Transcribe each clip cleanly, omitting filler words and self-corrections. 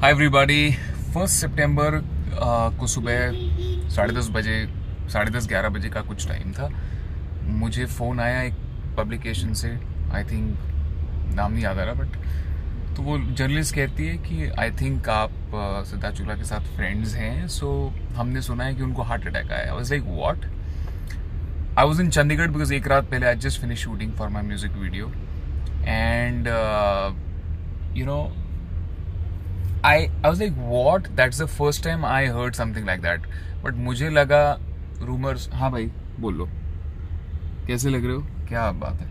Hi everybody. 1 सितंबर को सुबह 10:30 बजे 11 बजे का कुछ टाइम था। मुझे फ़ोन आया एक पब्लिकेशन से, आई थिंक नाम नहीं याद आ रहा, बट तो वो जर्नलिस्ट कहती है कि आई थिंक आप सिद्धार्थ शुक्ला के साथ फ्रेंड्स हैं, सो हमने सुना है कि उनको हार्ट अटैक आया। I was like what. I was in Chandigarh because एक रात पहले I just finish shooting for my music video and you know I was like, what? That's the first time I heard something like that. But मुझे लगा rumors। हाँ भाई बोलो, कैसे लग रहे हो, क्या बात है?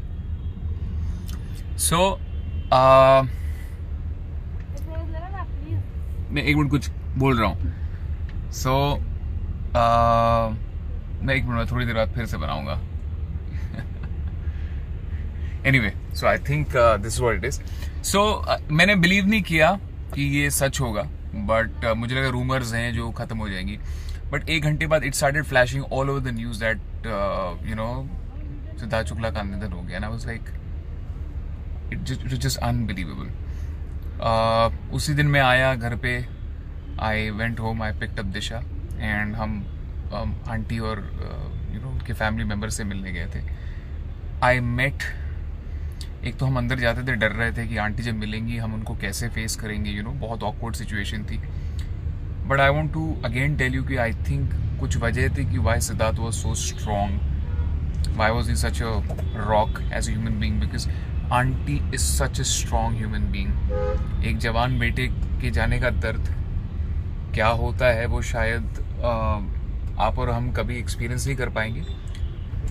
So मैं एक मिनट कुछ बोल रहा हूँ। So मैं एक मिनट थोड़ी देर बाद फिर से बनाऊंगा। Anyway, so I think this is what it is. So मैंने बिलीव नहीं किया कि ये सच होगा, बट मुझे लगा रूमर्स हैं जो खत्म हो जाएंगी। बट 1 घंटे बाद it started flashing all over the news that you know Siddharth Shukla का निधन हो गया। And I was like it just unbelievable. उसी दिन मैं आया घर पे, I went home, I picked up Disha and हम आंटी और उनके फैमिली मेम्बर से मिलने गए थे। आई मेट, एक तो हम अंदर जाते थे डर रहे थे कि आंटी जब मिलेंगी हम उनको कैसे फेस करेंगे, बहुत ऑकवर्ड सिचुएशन थी। But I want to again tell you कि आई थिंक कुछ वजह थी कि why Siddharth was so strong, why was he such a rock as a human being, because aunty is such a strong human being. एक जवान बेटे के जाने का दर्द क्या होता है वो शायद आप और हम कभी एक्सपीरियंस नहीं कर पाएंगे।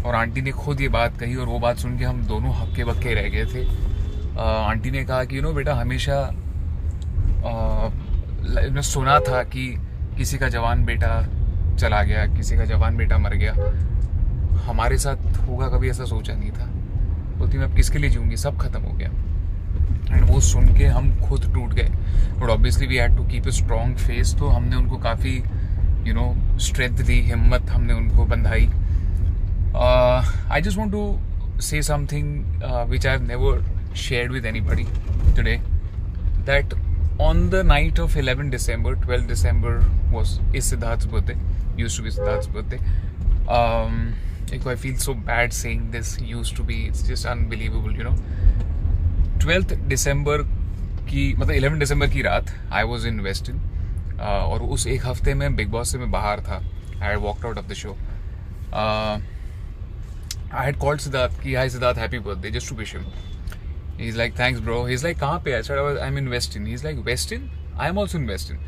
और आंटी ने खुद ये बात कही और वो बात सुन के हम दोनों हक्के बक्के रह गए थे। आंटी ने कहा कि बेटा हमेशा सुना था कि किसी का जवान बेटा चला गया, किसी का जवान बेटा मर गया, हमारे साथ होगा कभी ऐसा सोचा नहीं था। बोलती मैं अब किसके लिए जीऊँगी, सब खत्म हो गया। एंड वो सुन के हम खुद टूट गए। But obviously we had to keep a strong face. तो हमने उनको काफ़ी स्ट्रेंथ दी, हिम्मत हमने उनको Badhaai. I just want to say something which I've never shared with anybody today, that on the night of 12 December is Siddharth's birthday, used to be Siddharth's birthday. I feel so bad saying this, used to be, it's just unbelievable, 12th December की, मतलब 11 December की रात I was in Westin, और उस एक हफ्ते में big boss से मैं बाहर था। I had walked out of the show. I had called Siddharth कि hi Siddharth, happy birthday, just to wish him. He's like thanks bro. He's like कहाँ पे? I said I'm in Westin. He's like Westin? I'm also in Westin.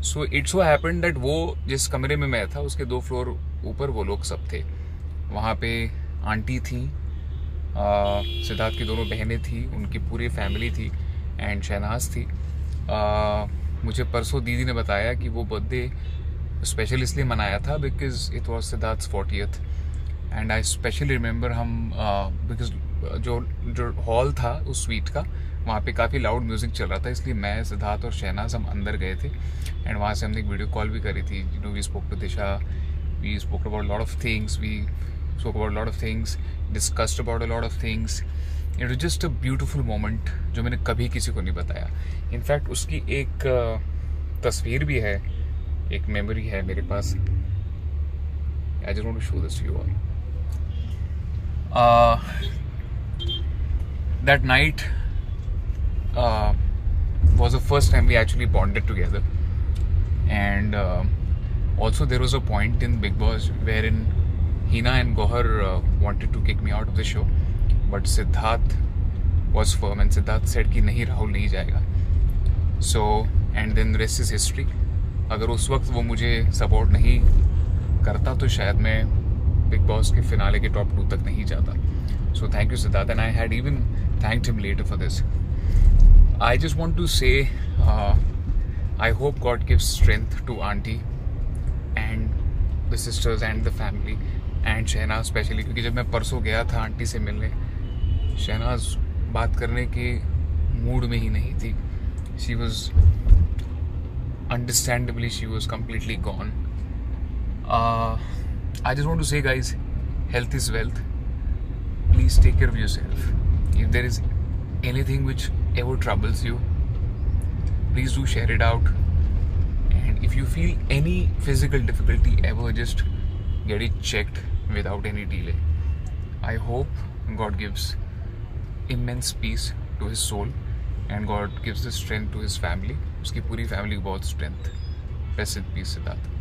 So it so happened that वो जिस कमरे में मैं था उसके 2 floor ऊपर वो लोग सब थे। वहाँ पे आंटी थी, सिद्धार्थ की दोनों बहनें थी, उनकी पूरी फैमिली थी एंड शहनाज थी। मुझे परसों दीदी ने बताया कि वो बर्थडे स्पेशल इसलिए मनाया था because it was Siddharth's 40th। And I specially remember हम बिकॉज जो हॉल था उस स्वीट का, वहाँ पे काफ़ी लाउड म्यूज़िक चल रहा था, इसलिए मैं सिद्धार्थ और शहनाज हम अंदर गए थे। एंड वहाँ से हमने एक वीडियो कॉल भी करी थी। We spoke to Disha, we spoke about lot of things, discussed about a lot of things. It was just a beautiful moment जो मैंने कभी किसी को नहीं बताया। इनफैक्ट उसकी एक तस्वीर भी है, एक मेमोरी है मेरे पास। I just want to show this to you all. That night was the first time we actually bonded together, and also there was a point in Big Boss wherein Hina and Gohar wanted to kick me out of the show, but Siddharth was firm and Siddharth said कि नहीं राहुल नहीं जाएगा। So and then the rest is history. अगर उस वक्त वो मुझे support नहीं करता तो शायद मैं बिग बॉस के फिनाले के टॉप 2 तक नहीं जाता। So thank you Siddharth, and I had even thanked him later for this. I just want to say I hope God gives strength to auntie and the sisters and the family and Shehnaaz specially, क्योंकि जब मैं परसों गया था aunty से मिलने, शहनाज बात करने के मूड में ही नहीं थी। She was understandably she was completely gone. I just want to say guys, health is wealth. Please take care of yourself. If there is anything which ever troubles you, please do share it out. And if you feel any physical difficulty ever, just get it checked without any delay. I hope God gives immense peace to his soul and God gives the strength to his family. उसकी पूरी family को बहुत strength. Rest in peace, Siddharth.